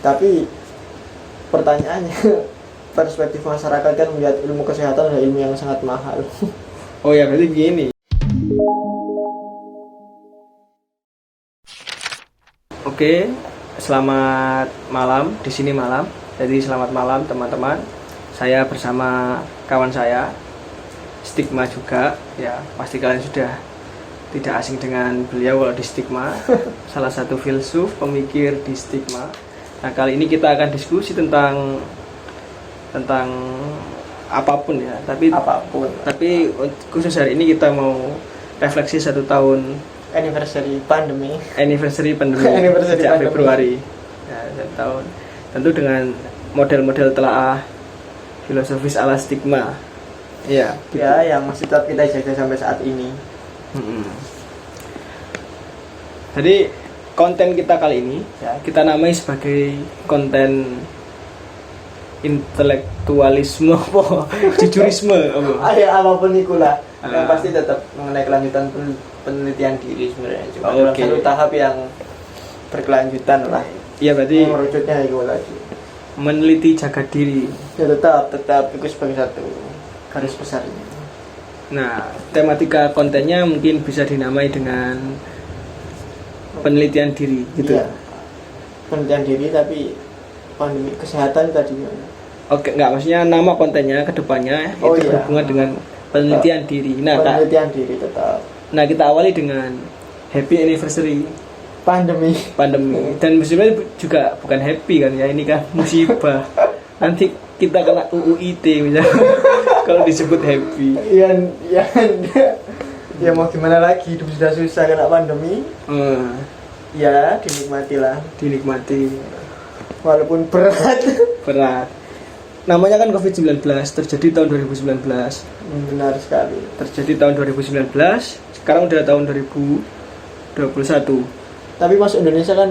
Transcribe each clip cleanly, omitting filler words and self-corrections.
Tapi pertanyaannya, perspektif masyarakat kan melihat ilmu kesehatan adalah ilmu yang sangat mahal. Oh ya, berarti begini. Oke, selamat malam. Di sini malam. Jadi selamat malam teman-teman. Saya bersama kawan saya, Stigma juga. Ya, pasti kalian sudah tidak asing dengan beliau kalau di Stigma. Salah satu filsuf, pemikir di Stigma. Nah, kali ini kita akan diskusi tentang apapun ya. Tapi khusus hari ini kita mau refleksi 1 tahun Anniversary pandemi anniversary Anniversary sejak pandemi. Februari ya, 1 tahun, tentu dengan model-model telaah filosofis ala Stigma ya, gitu. Ya, yang masih tetap kita jaga sampai saat ini. Jadi konten kita kali ini ya, kita namai sebagai konten intelektualisme apa jujurisme apa. Apapun itulah, yang pasti tetap mengenai kelanjutan penelitian diri sebenarnya, cuma dalam satu tahap yang berkelanjutan lah. Iya, berarti merucutnya itu lagi meneliti jaga diri ya, tetap itu sebagai satu garis besarnya. Nah, tematika kontennya mungkin bisa dinamai dengan penelitian diri gitu. Iya, penelitian diri tapi pandemi kesehatan tadi. Oke, enggak, maksudnya nama kontennya ke depannya itu berhubungan dengan penelitian diri. Nah, penelitian diri tetap. Nah, kita awali dengan happy anniversary Pandemi. Dan sebenarnya juga bukan happy kan ya, ini kan musibah. Nanti kita kena UU ITE misalnya kalau disebut happy. Ya mau gimana lagi, hidup sudah susah kena pandemi. Ya dinikmati walaupun berat. Namanya kan COVID-19, terjadi tahun 2019. Benar sekali. Terjadi tahun 2019, sekarang udah tahun 2021. Tapi masuk Indonesia kan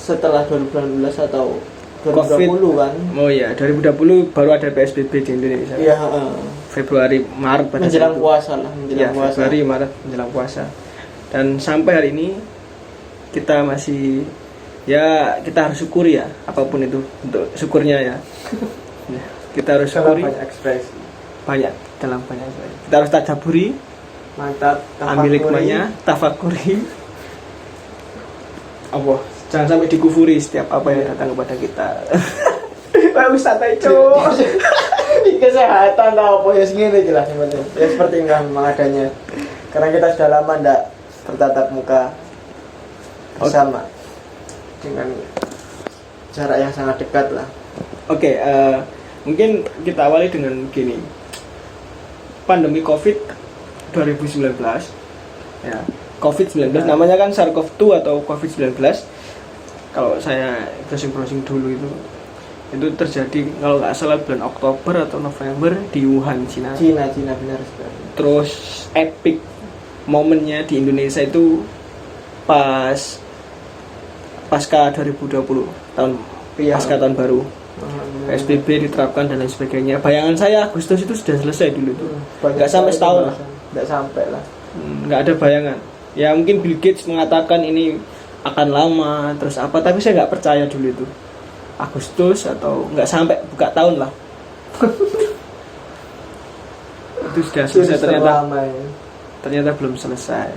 setelah 2019 atau 2020 kan? Oh iya, 2020 baru ada PSBB di Indonesia. Iya, Februari, Maret pada menjelang puasa lah, puasa. Februari, Maret menjelang puasa. Dan sampai hari ini kita masih, ya kita harus syukuri ya, apapun itu untuk syukurnya ya. Kita harus syukuri. Banyak ekspresi. Dalam banyak ekspresi. Kita harus tadaburi. Mantap. Ambil hikmahnya, tafakuri. Allah, jangan sampai dikufuri setiap apa yang datang kepada kita. Pak Ustaz itu kesehatan tau apa ya segini jelas ya, seperti enggak memang adanya, karena kita sudah lama enggak bertatap muka bersama dengan jarak yang sangat dekat lah. Oke, mungkin kita awali dengan gini. Pandemi COVID 2019 ya. COVID-19 namanya kan SARS-CoV-2 atau COVID-19. Kalau saya browsing dulu itu terjadi kalau nggak salah bulan Oktober atau November di Wuhan, Cina benar sekali. Terus epic momennya di Indonesia itu pasca 2020 pasca tahun baru. PSBB diterapkan dan lain sebagainya. Bayangan saya Agustus itu sudah selesai dulu itu. Nggak sampai setahun lah. Nggak sampai lah. Nggak ada bayangan. Ya mungkin Bill Gates mengatakan ini akan lama terus apa, tapi saya nggak percaya dulu itu Agustus atau nggak sampai buka tahun lah. Itu sudah selesai ternyata belum selesai.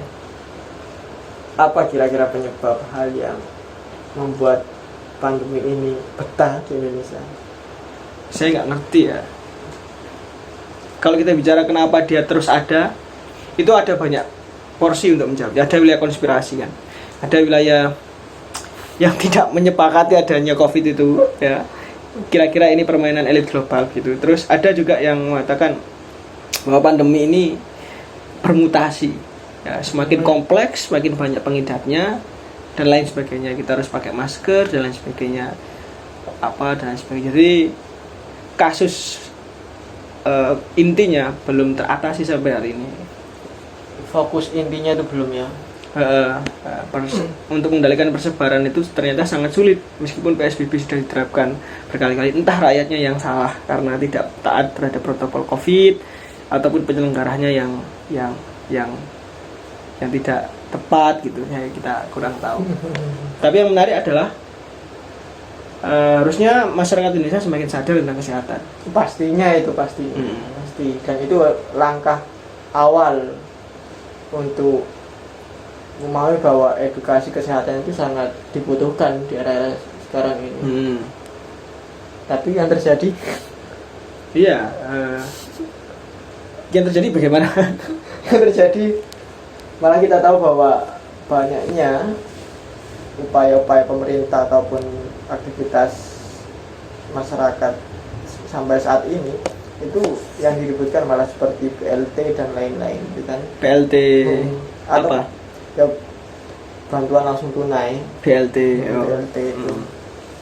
Apa kira-kira penyebab hal yang membuat pandemi ini betah di Indonesia? Saya nggak ngerti ya. Kalau kita bicara kenapa dia terus ada, itu ada banyak porsi untuk menjawab. Ada wilayah konspirasi kan, ada wilayah yang tidak menyepakati adanya COVID itu ya, kira-kira ini permainan elit global gitu. Terus ada juga yang mengatakan bahwa pandemi ini bermutasi ya, semakin kompleks, semakin banyak pengidapnya dan lain sebagainya. Kita harus pakai masker dan lain sebagainya, dan lain sebagainya. Jadi kasus intinya belum teratasi sampai hari ini. Fokus intinya itu belum ya. Untuk mengendalikan persebaran itu ternyata sangat sulit meskipun PSBB sudah diterapkan berkali-kali. Entah rakyatnya yang salah karena tidak taat terhadap protokol COVID ataupun penyelenggaranya yang yang tidak tepat gitu ya, kita kurang tahu. Tapi yang menarik adalah harusnya masyarakat Indonesia semakin sadar tentang kesehatan. Pastinya itu pasti. Dan itu langkah awal untuk memahami bahwa edukasi kesehatan itu sangat dibutuhkan di era sekarang ini. Tapi yang terjadi yang terjadi bagaimana? Yang terjadi malah kita tahu bahwa banyaknya upaya-upaya pemerintah ataupun aktivitas masyarakat sampai saat ini itu yang diributkan malah seperti BLT dan lain-lain, gitu kan? BLT atau apa? Ya, bantuan langsung tunai, BLT. BLT itu.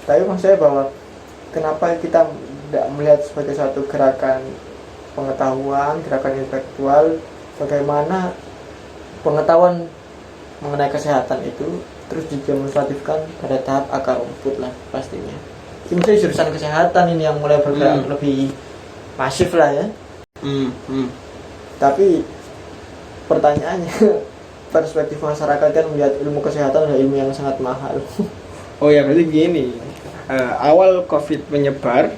Tapi maksud saya bahwa kenapa kita tidak melihat sebagai satu gerakan pengetahuan, gerakan intelektual, bagaimana pengetahuan mengenai kesehatan itu terus didemonstratifkan pada tahap akar rumput lah pastinya. Ini mesti jurusan kesehatan ini yang mulai bergerak lebih masif lah ya. Tapi pertanyaannya, perspektif masyarakat kan melihat ilmu kesehatan adalah ilmu yang sangat mahal. Oh ya, berarti begini, awal COVID menyebar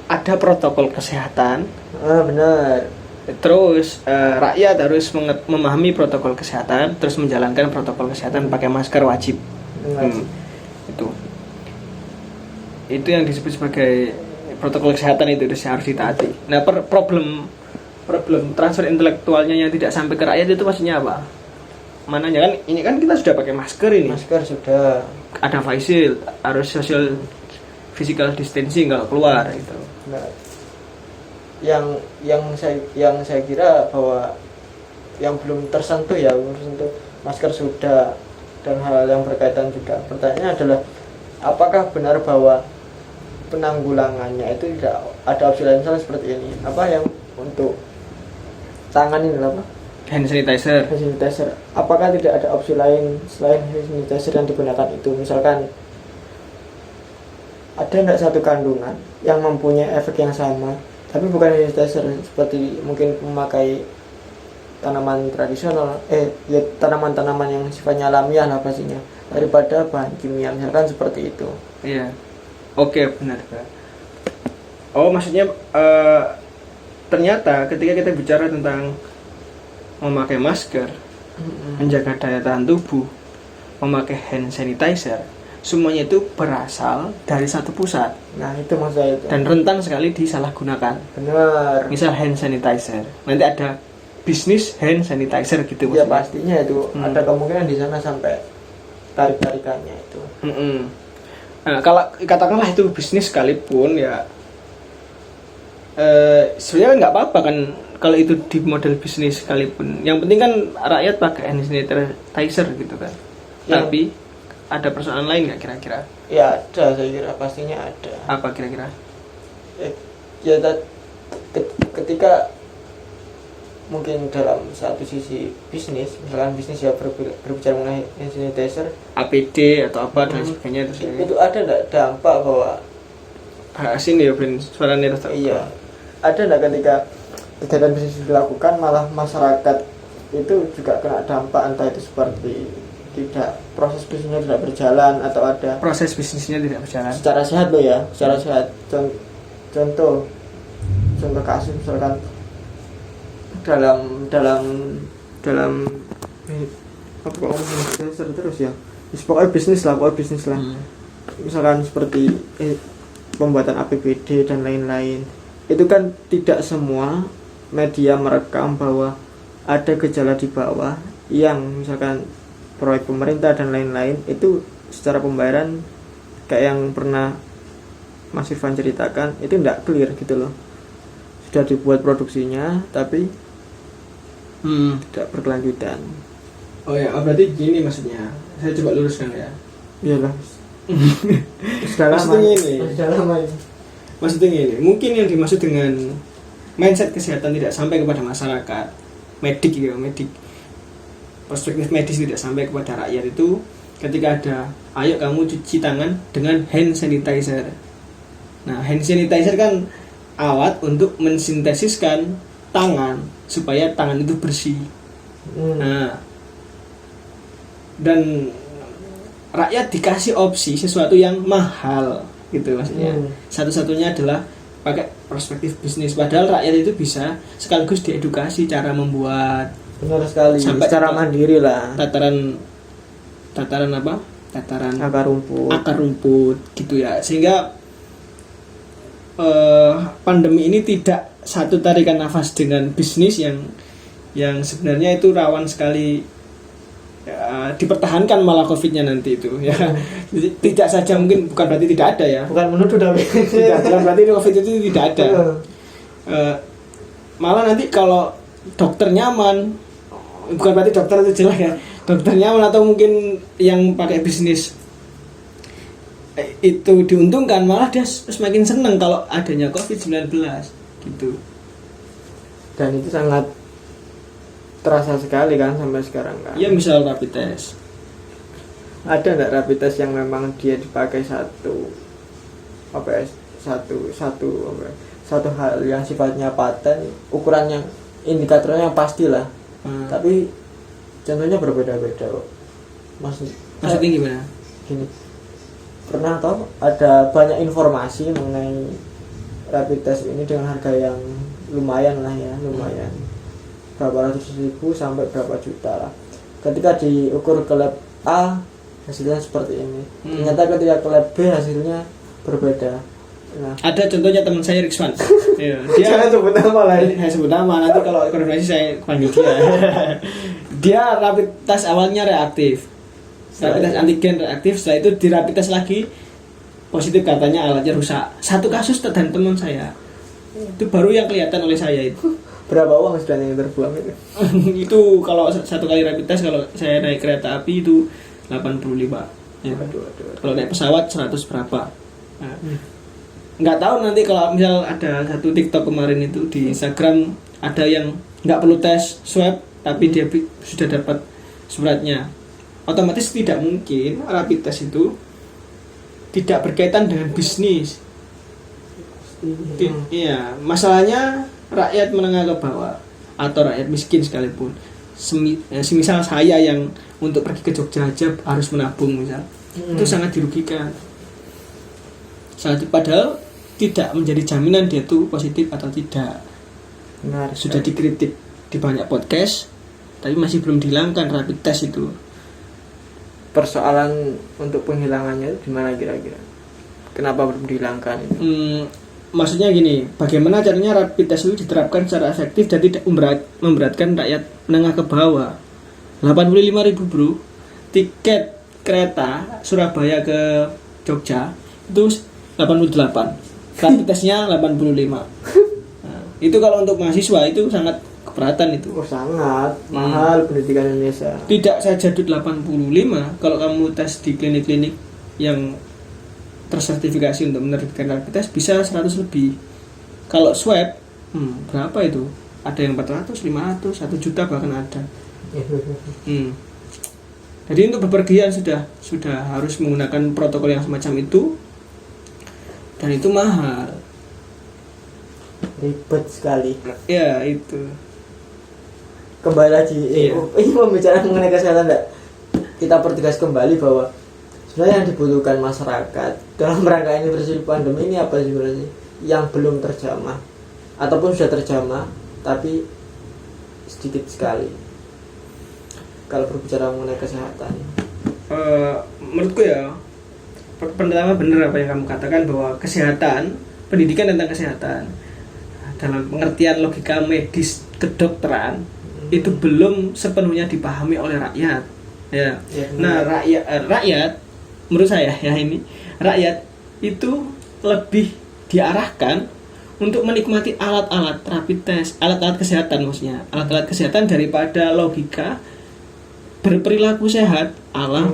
ada protokol kesehatan. Benar. Terus rakyat harus memahami protokol kesehatan, terus menjalankan protokol kesehatan, pakai masker wajib. Itu yang disebut sebagai protokol kesehatan, itu harus ditaati. Nah, problem transfer intelektualnya yang tidak sampai ke rakyat itu maksudnya apa? Mananya kan ini kan kita sudah pakai masker ini. Masker sudah. Ada face shield, harus social physical distancing kalau keluar gitu. Nah, yang saya kira bahwa yang belum tersentuh masker sudah dan hal yang berkaitan juga. Pertanyaannya adalah apakah benar bahwa penanggulangannya itu tidak ada opsi lain misalnya seperti ini, apa yang untuk tangan ini apa? Hand sanitizer. Apakah tidak ada opsi lain selain hand sanitizer yang digunakan itu? Misalkan ada tidak satu kandungan yang mempunyai efek yang sama, tapi bukan hand sanitizer, seperti mungkin memakai tanaman tradisional, tanaman-tanaman yang sifatnya alamiah lah pastinya, daripada bahan kimia, misalkan seperti itu. Iya. Oke, benar. Oh, maksudnya ternyata ketika kita bicara tentang memakai masker, menjaga daya tahan tubuh, memakai hand sanitizer, semuanya itu berasal dari satu pusat. Nah, itu maksud saya itu. Dan rentan sekali disalahgunakan. Benar. Misal hand sanitizer, nanti ada bisnis hand sanitizer gitu. Ya pastinya itu ada kemungkinan di sana sampai tarik-tarikannya itu. Nah, kalau katakanlah itu bisnis sekalipun ya, sebenarnya nggak apa-apa kan kalau itu di model bisnis sekalipun. Yang penting kan rakyat pakai hand sanitizer gitu kan. Tapi ada persoalan lain nggak kira-kira? Ya ada, saya kira pastinya ada. Apa kira-kira? Ketika mungkin dalam satu sisi bisnis, misalkan bisnis ya berbicara mengenai hand sanitizer, APD atau apa dan sebagainya itu ada enggak dampak bahwa bahasin ya Ben suaranya terus. Iya. Ada enggak ketika kegiatan bisnis dilakukan malah masyarakat itu juga kena dampak, entah itu seperti tidak, proses bisnisnya tidak berjalan atau ada proses bisnisnya tidak berjalan secara sehat loh ya, secara sehat. Contoh kasus misalkan dalam apa kok ngomong terus ya, pokoknya bisnis lah. Misalkan seperti pembuatan APBD dan lain-lain, itu kan tidak semua media merekam bahwa ada gejala di bawah yang misalkan proyek pemerintah dan lain-lain itu secara pembayaran kayak yang pernah Mas Irfan ceritakan itu tidak clear gitu loh. Sudah dibuat produksinya tapi tidak berkelanjutan. Oh ya, berarti gini maksudnya. Saya coba luruskan ya. Iyalah. Sudah lama ini. Maksudnya gini, mungkin yang dimaksud dengan mindset kesehatan tidak sampai kepada masyarakat, medik, perspektif medis tidak sampai kepada rakyat itu ketika ada, ayo kamu cuci tangan dengan hand sanitizer. Nah, hand sanitizer kan alat untuk mensintesiskan tangan supaya tangan itu bersih. Nah, dan rakyat dikasih opsi sesuatu yang mahal gitu maksudnya. Satu-satunya adalah pakai perspektif bisnis, padahal rakyat itu bisa sekaligus diedukasi cara membuat, benar sekali, sampai secara mandiri lah, tataran akar rumput gitu ya, sehingga pandemi ini tidak satu tarikan nafas dengan bisnis yang sebenarnya itu rawan sekali dipertahankan malah COVID-nya nanti itu ya. Tidak saja, mungkin bukan berarti tidak ada ya, bukan menuduh tapi tidak, bukan berarti COVID itu tidak ada. Malah nanti kalau dokter nyaman, bukan berarti dokter itu jelek ya, dokter nyaman atau mungkin yang pakai bisnis itu diuntungkan, malah dia semakin senang kalau adanya COVID-19 gitu. Dan itu sangat terasa sekali kan sampai sekarang kan. Ya misal rapid test. Ada nggak rapid test yang memang dia dipakai satu hal yang sifatnya paten, ukurannya, indikatornya yang pasti lah. Tapi contohnya berbeda-beda kok. Maksudnya gimana? Gini, pernah tahu ada banyak informasi mengenai rapid test ini dengan harga yang lumayan lah ya, lumayan. Berapa ratus ribu sampai berapa juta lah. Ketika diukur ke lab A hasilnya seperti ini, ternyata ketika ke lab B hasilnya berbeda. Nah, ada contohnya teman saya Rizwan. Ya, dia jangan sebut nama lah. Saya sebut nama, nanti kalau konfirmasi saya panggil dia. Dia rapid test awalnya reaktif, rapid test antigen reaktif, setelah itu di rapid test lagi positif, katanya alatnya rusak. Satu kasus dan teman saya itu baru yang kelihatan oleh saya itu. Berapa uang sudah yang terbuang itu? Itu kalau satu kali rapid test, kalau saya naik kereta api itu 85 ya. Kalau naik pesawat 100 berapa. Nah, nggak tahu nanti kalau misal ada satu TikTok kemarin itu di Instagram, ada yang nggak perlu tes swab tapi dia sudah dapat suratnya. Otomatis tidak mungkin rapid test itu tidak berkaitan dengan bisnis. Iya, masalahnya rakyat menengah ke bawah atau rakyat miskin sekalipun, semisal saya yang untuk pergi ke Jogja aja harus menabung misal, itu sangat dirugikan. Padahal tidak menjadi jaminan dia tuh positif atau tidak. Benar, sudah dikritik di banyak podcast, tapi masih belum dihilangkan rapid test itu. Persoalan untuk penghilangannya itu gimana kira-kira? Kenapa belum dihilangkan itu? Maksudnya gini, bagaimana caranya rapid test itu diterapkan secara efektif dan tidak memberatkan rakyat menengah ke bawah. 85.000 bro, tiket kereta Surabaya ke Jogja itu 88, rapid testnya 85. Nah, itu kalau untuk mahasiswa itu sangat keberatan itu. Oh, sangat mahal pendidikan Indonesia. Tidak saja 85, kalau kamu tes di klinik-klinik yang tersertifikasi untuk menerbitkan rapid test bisa 100 lebih. Kalau swab berapa itu? Ada yang 400, 500, 1 juta bahkan ada. Jadi untuk bepergian sudah harus menggunakan protokol yang semacam itu, dan itu mahal. Ribet sekali. Ya itu. Kembali lagi, ini membicarakan mengenai kesehatan enggak? Kita pertegas kembali bahwa sebenarnya yang dibutuhkan masyarakat dalam rangka anniversary pandemi ini apa sih sebenarnya yang belum terjamah ataupun sudah terjamah tapi sedikit sekali kalau berbicara mengenai kesehatan? Menurutku ya, pertama benar apa yang kamu katakan bahwa kesehatan, pendidikan tentang kesehatan dalam pengertian logika medis kedokteran itu belum sepenuhnya dipahami oleh rakyat ya. Nah rakyat menurut saya ya, ini rakyat itu lebih diarahkan untuk menikmati alat-alat rapid test, alat-alat kesehatan maksudnya, alat-alat kesehatan daripada logika berperilaku sehat ala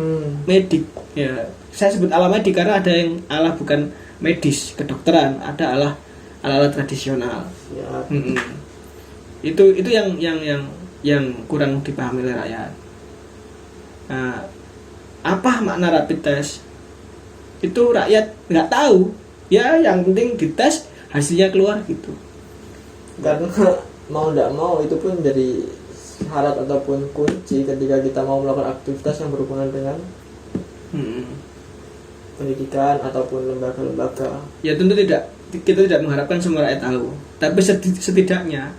medik ya. Saya sebut ala medik karena ada yang ala bukan medis kedokteran, ada ala tradisional ya. Itu yang kurang dipahami oleh rakyat. Nah, apa makna rapid test? Itu rakyat nggak tahu. Ya, yang penting dites hasilnya keluar gitu. Karena mau nggak mau itu pun jadi syarat ataupun kunci ketika kita mau melakukan aktivitas yang berhubungan dengan pendidikan ataupun lembaga-lembaga. Ya tentu kita tidak mengharapkan semua rakyat tahu, tapi setidaknya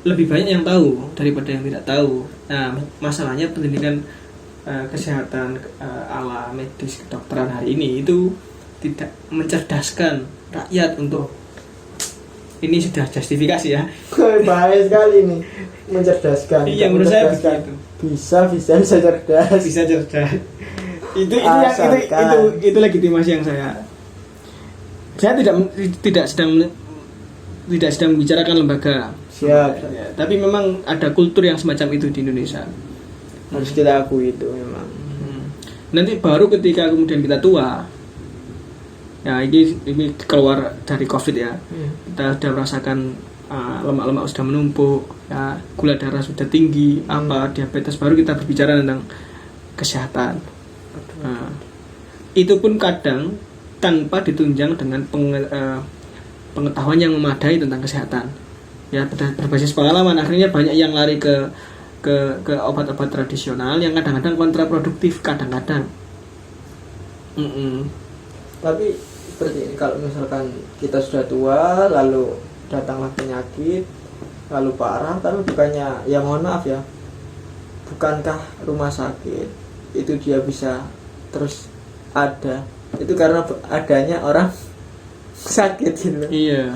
lebih banyak yang tahu daripada yang tidak tahu. Nah, masalahnya pendidikan kesehatan ala medis kedokteran hari ini itu tidak mencerdaskan rakyat untuk ini sudah justifikasi ya. Bahaya sekali nih mencerdaskan. Iya, menurut saya begitu. Bisa cerdas. Bisa cerdas. itu legitimasi yang saya tidak sedang membicarakan lembaga. Siap. Ya, tapi memang ada kultur yang semacam itu di Indonesia. Harus kita akui itu memang. Nanti baru ketika kemudian kita tua, ya ini keluar dari COVID ya, kita sudah merasakan lemak-lemak sudah menumpuk, ya, gula darah sudah tinggi, diabetes, baru kita berbicara tentang kesehatan. Nah, itu pun kadang tanpa ditunjang dengan pengetahuan yang memadai tentang kesehatan. Ya, berbasis pengalaman, akhirnya banyak yang lari ke obat-obat tradisional yang kadang-kadang kontraproduktif kadang-kadang. Tapi seperti ini, kalau misalkan kita sudah tua lalu datanglah penyakit lalu parah, tapi bukannya, ya mohon maaf ya, bukankah rumah sakit itu dia bisa terus ada itu karena adanya orang sakit gitu. Iya.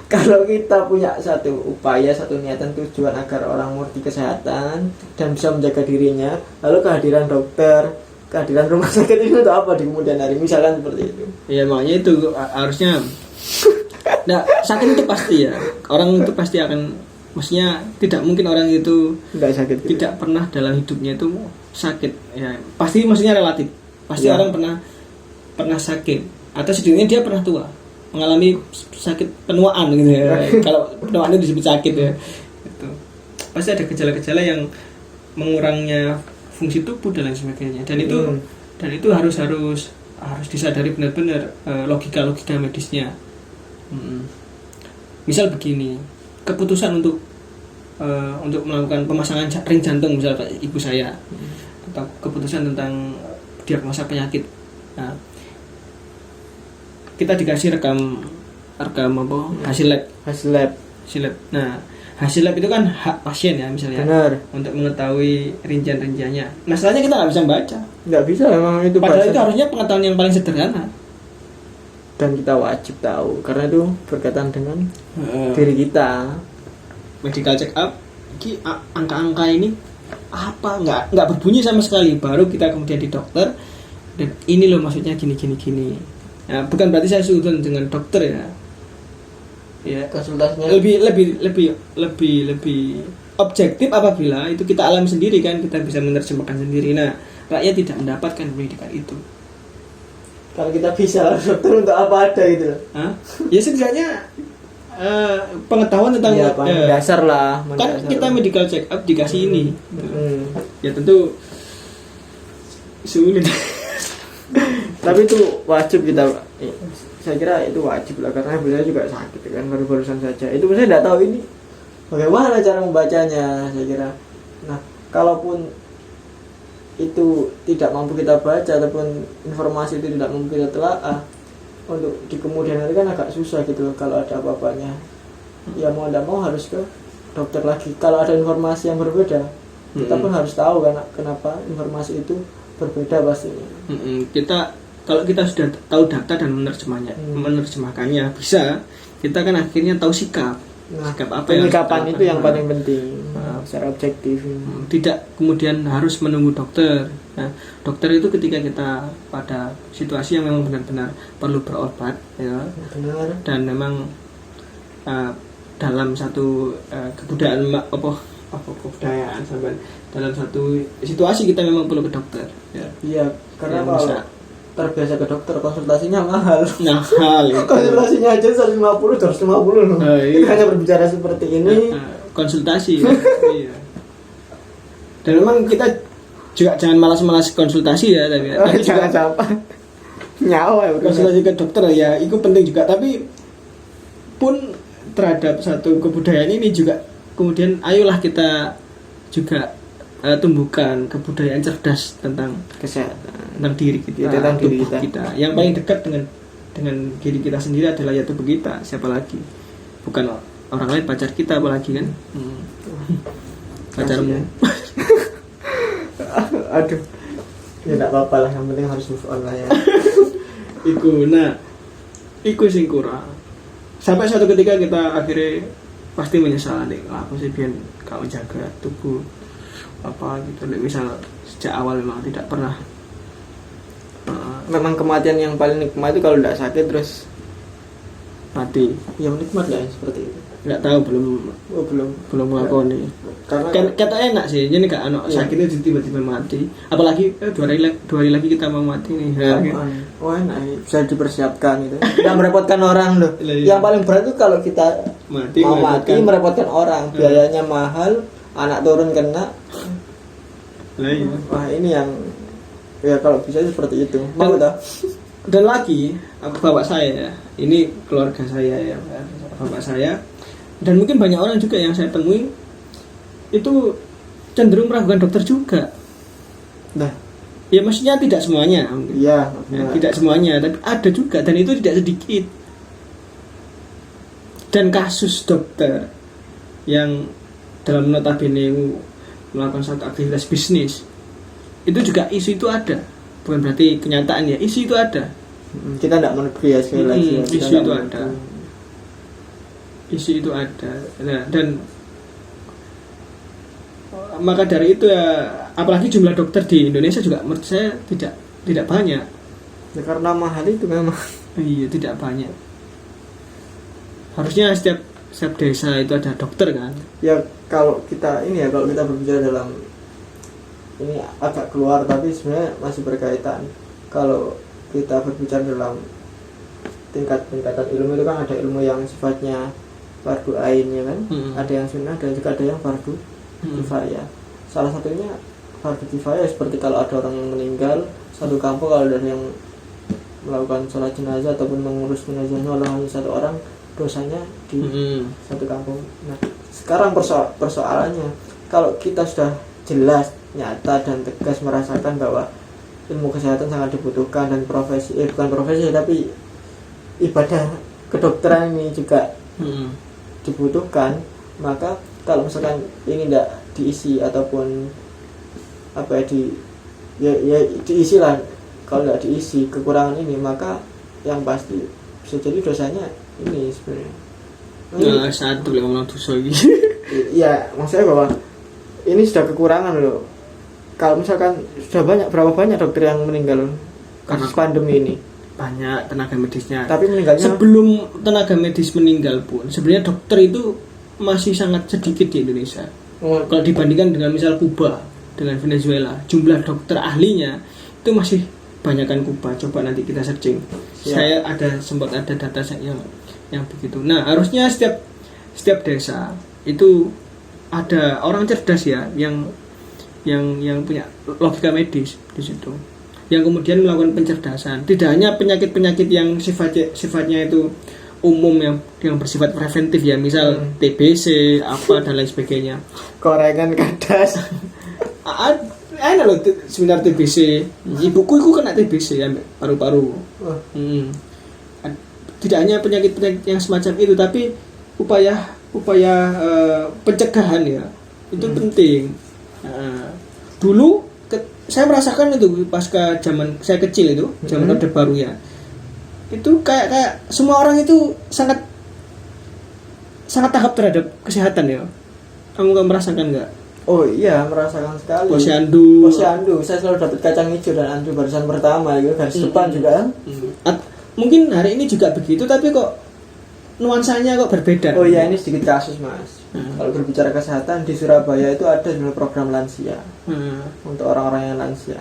Kalau kita punya satu upaya, satu niatan, tujuan agar orang mengerti kesehatan dan bisa menjaga dirinya, lalu kehadiran dokter, kehadiran rumah sakit itu untuk apa di kemudian hari, misalkan seperti itu. Iya, makanya itu harusnya. Nah, sakit itu pasti ya. Orang itu pasti akan, maksudnya tidak mungkin orang itu tidak sakit gitu. Tidak pernah dalam hidupnya itu sakit. Ya, pasti maksudnya relatif. Pasti orang pernah sakit, atau setidaknya dia pernah tua, mengalami sakit penuaan gitu ya. Kalau penuaan itu disebut sakit ya. Itu pasti ada gejala-gejala yang mengurangnya fungsi tubuh dan lain sebagainya. Dan itu harus disadari benar-benar logika medisnya. Misal begini, keputusan untuk melakukan pemasangan ring jantung misal ibu saya, atau keputusan tentang diagnosa penyakit. Nah, kita dikasih rekam hasil lab. Nah, hasil lab itu kan hak pasien ya misalnya. Benar. Untuk mengetahui rincian-rinciannya. Masalahnya kita nggak bisa baca. Nggak bisa, memang itu. Padahal itu harusnya pengetahuan yang paling sederhana. Dan kita wajib tahu karena itu berkaitan dengan diri kita. Medical check up, angka-angka ini apa nggak berbunyi sama sekali. Baru kita kemudian di dokter, dan ini loh maksudnya gini. Ya, bukan berarti saya sudut dengan dokter ya. Ya, konsultasinya lebih objektif apabila itu kita alami sendiri kan, kita bisa menerjemahkan sendiri. Nah, rakyat tidak mendapatkan pendidikan itu. Kalau kita bisa, dokter untuk apa ada gitu? Ya setidaknya pengetahuan tentang dasar lah. Kan kita medical check up dikasih ini. Ya tentu sulit. Tapi itu wajib kita, saya kira itu wajib lah, karena beliau juga sakit kan baru-barusan saja. Itu saya tidak tahu ini bagaimana cara membacanya, saya kira. Nah, kalaupun itu tidak mampu kita baca ataupun informasi itu tidak mampu kita telaah, untuk di kemudian hari kan agak susah gitu kalau ada apa-apanya. Ya mau tidak mau harus ke dokter lagi. Kalau ada informasi yang berbeda, kita pun harus tahu kan kenapa informasi itu berbeda pastinya. Kalau kita sudah tahu data dan menerjemahkannya bisa, kita kan akhirnya tahu sikap. Sikap apa penyikapan itu yang paling penting secara objektif. Tidak kemudian harus menunggu dokter. Nah, dokter itu ketika kita pada situasi yang memang benar-benar perlu berobat, ya. Benar. Dan memang dalam satu kebudayaan kebudayaan sampai dalam satu situasi kita memang perlu ke dokter. Ya. Iya, karena kalau terbiasa ke dokter konsultasinya mahal. Itu. Konsultasinya aja 150 250 loh. Kita hanya berbicara seperti ini. Konsultasi. Ya. Iya. Dan memang kita juga jangan malas-malas konsultasi ya, tapi jangan sampai nyawa ya. Konsultasi ke dokter ya, itu penting juga, tapi pun terhadap satu kebudayaan ini juga kemudian ayolah kita juga tumbuhkan kebudayaan cerdas tentang Kesehatan. tentang diri kita, Ya, tentang diri tubuh kita. Yang paling dekat dengan diri kita sendiri adalah ya tubuh kita. Siapa lagi? Bukan orang lain, pacar kita apalagi kan? Pacarmu. Aduh. Ya enggak apa-apa lah, yang penting harus move on lah ya. Iku sing kurang. Sampai suatu ketika kita akhirnya pasti menyesal nih, aku sih biar kau jaga tubuh apa gitu. Misal sejak awal memang tidak pernah. Memang kematian yang paling nikmat itu kalau enggak sakit terus Mati. yang nikmat ya seperti itu. Nggak tahu, belum melakukan. Karena Kan kata enak sih, jadi nggak Iya. sakitnya tiba-tiba mati. Apalagi 2 hari lagi kita mau mati nih. Nah, gitu. wah enak ya, bisa dipersiapkan itu. Nggak merepotkan orang loh. Iya. Yang paling berat itu kalau kita Mati, mau mati merepotkan. merepotkan orang, biayanya mahal, anak turun kena. Lah, iya. Wah ini yang ya kalau bisa seperti itu. Mau Dan- dah. Dan lagi bapak saya, ini keluarga saya ya, bapak saya, dan mungkin banyak orang juga yang saya temui itu cenderung meragukan dokter juga. Nah, Ya maksudnya tidak semuanya, iya. ya, tidak semuanya, tapi ada juga, dan itu tidak sedikit. Dan kasus dokter yang dalam notabene melakukan satu aktivitas bisnis itu juga isu itu ada, bukan berarti kenyataan ya, isu itu ada. Kita tidak menuduh ya sekali lagi. Ya. Kita Isu nggak itu menuduh. ada. Isu itu ada. Nah, dan maka dari itu ya, apalagi jumlah dokter di Indonesia juga menurut saya tidak banyak. Ya, karena mahal itu memang. Iya, tidak banyak. Harusnya setiap desa itu ada dokter kan. Ya kalau kita ini ya kalau kita berbicara dalam ini agak keluar tapi sebenarnya masih berkaitan. Kalau kita berbicara dalam tingkatan ilmu itu kan ada ilmu yang sifatnya fardu ain ya kan, ada yang sunnah dan juga ada yang fardu kifayah. Salah satunya fardu kifayah seperti kalau ada orang yang meninggal satu kampung, kalau ada yang melakukan sholat jenazah ataupun mengurus jenazahnya oleh hanya satu orang, dosanya di satu kampung. Nah, sekarang persoalannya kalau kita sudah jelas, nyata dan tegas merasakan bahwa ilmu kesehatan sangat dibutuhkan dan bukan profesi tapi ibadah kedokteran ini juga dibutuhkan, maka kalau misalkan ini tidak diisi ataupun apa ya diisi lah, kalau tidak diisi kekurangan ini maka yang pasti bisa jadi dosanya ini sebenarnya. Nah, satu yang ngomong dosa gitu. Iya, maksudnya bahwa ini sudah kekurangan loh. Kalau misalkan sudah berapa banyak dokter yang meninggal karena pandemi ini? Banyak tenaga medisnya. Tapi meninggalnya Sebelum tenaga medis meninggal pun, sebenarnya dokter itu masih sangat sedikit di Indonesia. Kalau dibandingkan dengan misal Kuba, dengan Venezuela, jumlah dokter ahlinya itu masih banyakkan Kuba. Coba nanti kita searching. Ya. Saya sempat ada data yang begitu. Nah, harusnya setiap desa itu ada orang cerdas ya yang punya logika medis di situ, yang kemudian melakukan pencerdasan. Tidak hanya penyakit-penyakit yang sifatnya itu umum yang bersifat preventif ya, misal TBC apa dan lain sebagainya. korengan kadas. Enak loh seminar TBC. Ibuku itu kena TBC ya, paru-paru. Tidak hanya penyakit-penyakit yang semacam itu, tapi upaya pencegahan ya itu penting. Dulu saya merasakan itu pasca zaman saya kecil itu, zaman Orde Baru ya. Itu kayak semua orang itu sangat tahap terhadap kesehatan ya. Kamu nggak merasakan nggak? Oh iya, merasakan sekali. Posyandu. Saya selalu dapat kacang hijau dan andu barisan pertama itu garis depan juga kan. Mungkin hari ini juga begitu, tapi kok nuansanya kok berbeda. Oh iya, ini sedikit kasus mas. Kalau berbicara kesehatan di Surabaya itu ada program lansia untuk orang-orang yang lansia.